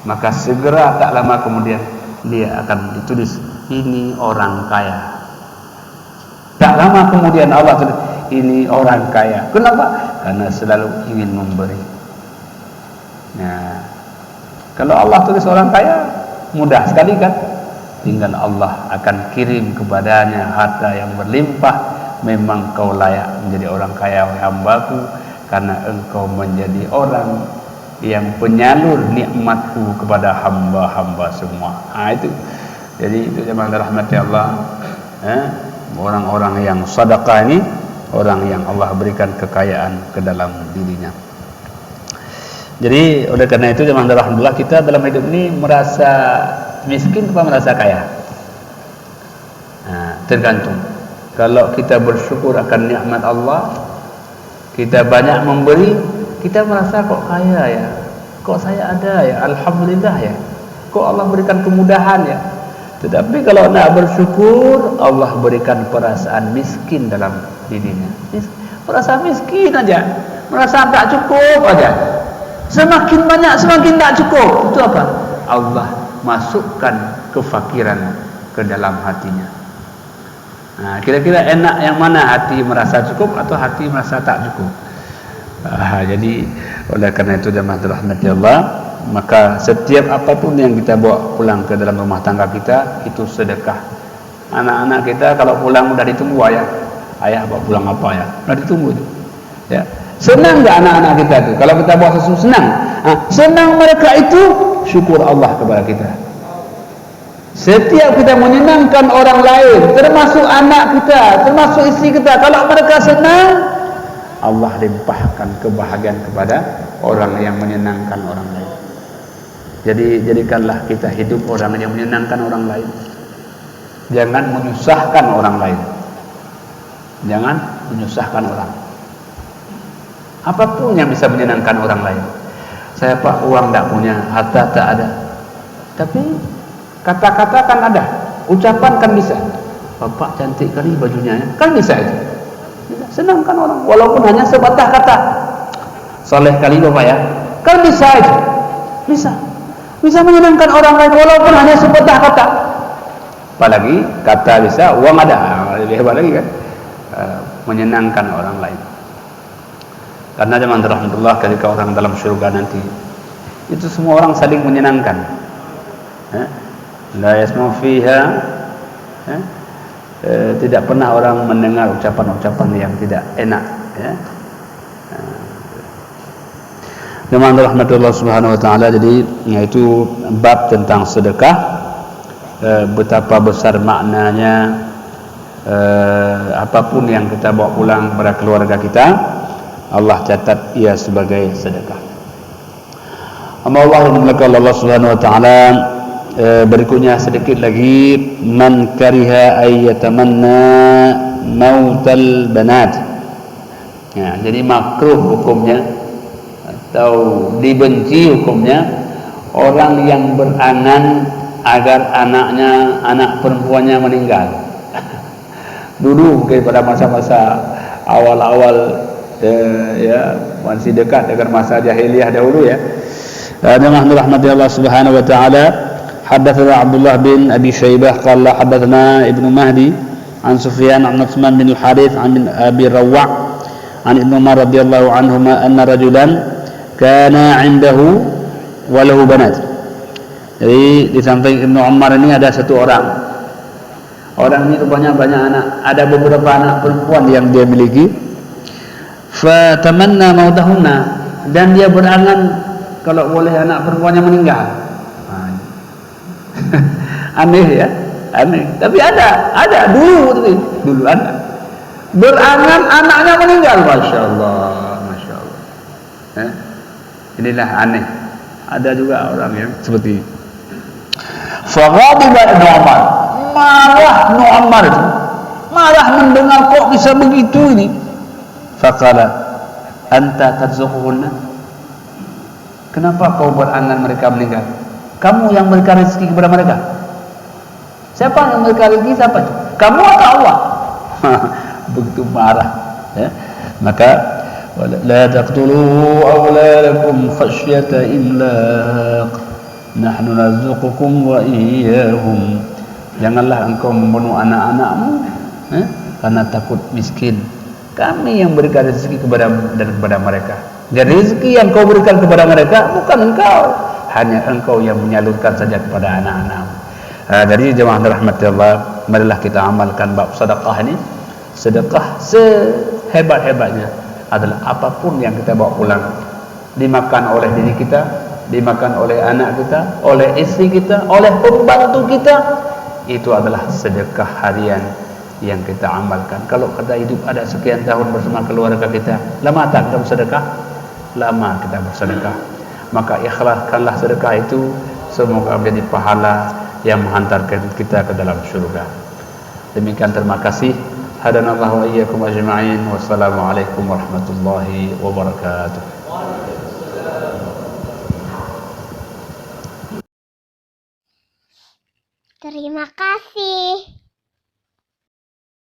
Maka segera tak lama kemudian dia akan ditulis, ini orang kaya. Tak lama kemudian Allah tulis, ini orang kaya. Kenapa? Karena selalu ingin memberi. Nah, kalau Allah tulis orang kaya, mudah sekali kan? Tinggal Allah akan kirim kepadanya harta yang berlimpah. Memang kau layak menjadi orang kaya, wahai hambaku, karena engkau menjadi orang yang penyalur nikmatku kepada hamba-hamba semua. Itu. Jadi itu jemaah rahmati Allah. Orang-orang yang sedekah ini orang yang Allah berikan kekayaan ke dalam dirinya. Jadi oleh karena itu jemaah alhamdulillah, kita dalam hidup ini merasa miskin atau merasa kaya? Tergantung. Kalau kita bersyukur akan nikmat Allah, kita banyak memberi, kita merasa kok kaya ya, kok saya ada ya, alhamdulillah ya, kok Allah berikan kemudahan ya. Tetapi kalau nak bersyukur, Allah berikan perasaan miskin dalam dirinya. Perasaan miskin aja, merasa tak cukup aja. Semakin banyak, semakin tak cukup. Itu apa? Allah masukkan kefakiran ke dalam hatinya. Nah, kira-kira enak yang mana, hati merasa cukup atau hati merasa tak cukup? Jadi oleh karena itu jemaah rahmati Allah, maka setiap apapun yang kita bawa pulang ke dalam rumah tangga kita itu sedekah. Anak-anak kita kalau pulang sudah ditunggu ayah bawa pulang apa ya, sudah ditunggu itu. Ya. Senang enggak anak-anak kita itu? Kalau kita bawa sesuatu senang. Senang mereka itu, syukur Allah kepada kita. Setiap kita menyenangkan orang lain, termasuk anak kita, termasuk istri kita, kalau mereka senang, Allah limpahkan kebahagiaan kepada orang yang menyenangkan orang lain. Jadi jadikanlah kita hidup orang yang menyenangkan orang lain. Jangan menyusahkan orang lain. Jangan menyusahkan orang. Apapun yang bisa menyenangkan orang lain. Saya pak uang tak punya, harta tak ada. Tapi kata-kata kan ada, ucapan kan bisa. Bapak cantik kali bajunya, kan bisa itu. Senangkan orang, walaupun hanya sebatah kata. Soleh kali bapak ya, kan bisa itu. Bisa menyenangkan orang lain walaupun hanya sebatah kata. Apalagi kata bisa, uang ada, lebih hebat lagi kan. Menyenangkan orang lain. Karena zaman rahmatullah ketika orang dalam surga nanti, itu semua orang saling menyenangkan. La yasma'u fiha, tidak pernah orang mendengar ucapan-ucapan yang tidak enak. Zaman rahmatullah subhanahu wa ta'ala. Jadi yaitu bab tentang sedekah, betapa besar maknanya. Apapun yang kita bawa pulang kepada keluarga kita, Allah catat ia sebagai sedekah. Allah Allah subhanahu wa ta'ala. Berikutnya sedikit lagi, man kariha ayyatamanna mautal banat. Jadi makruh hukumnya atau dibenci hukumnya orang yang berangan agar anaknya, anak perempuannya meninggal. Dulu mungkin pada masa-masa awal-awal masih dekat dengan masa jahiliyah dahulu ya. Jemaah rahmati Allah subhanahu wa ta'ala. Haddatsana Abdullah bin Abi Syaibah qala haddatsana Ibnu Mahdi an Sufyan an Utsman bin Al-Harits an Abi Rawah an Ibnu Umar radhiyallahu anhuma anna rajulan kana 'indahu wa lahu banat. Jadi di samping Ibnu Umar ini ada satu orang Orang ini rupanya banyak anak. Ada beberapa anak perempuan yang dia miliki. Fatamanna mautahunna, dan dia berangan kalau boleh anak perempuannya meninggal. Aneh ya, aneh. Tapi ada dulu ada. Berangan anaknya meninggal, masya Allah. Inilah aneh. Ada juga orang yang seperti ini. Faghadiba Ibnu Umar, marah Ibnu Umar itu, marah mendengar kok bisa begitu ini. Faqala anta tarzuquhunna, kenapa kau berangan mereka meninggal? Kamu yang memberikan rezeki kepada mereka. Siapa yang memberikan rezeki? Siapa itu? Kamu atau Allah? Begitu marah ya. Maka la taqtulu awladakum khasyata imlaq, nahnu narzuqukum wa iyyahum. Janganlah engkau membunuh anak-anakmu karena takut miskin. Kami yang berikan rezeki kepada mereka. Jadi rezeki yang kau berikan kepada mereka bukan engkau, hanya engkau yang menyalurkan saja kepada anak-anakmu. Jadi jemaah dirahmati Allah, marilah kita amalkan bab sedekah ini. Sedekah sehebat-hebatnya adalah apapun yang kita bawa pulang, dimakan oleh diri kita, dimakan oleh anak kita, oleh istri kita, oleh pembantu kita, itu adalah sedekah harian yang kita amalkan. Kalau kita hidup ada sekian tahun bersama keluarga kita, lama tak kita bersedekah? Lama kita bersedekah. Maka ikhlaskanlah sedekah itu, semoga menjadi pahala yang menghantarkan kita ke dalam syurga. Demikian, terima kasih. Hadanallahu wa iyyakum ajma'in. Wassalamualaikum warahmatullahi wabarakatuh.
Terima kasih.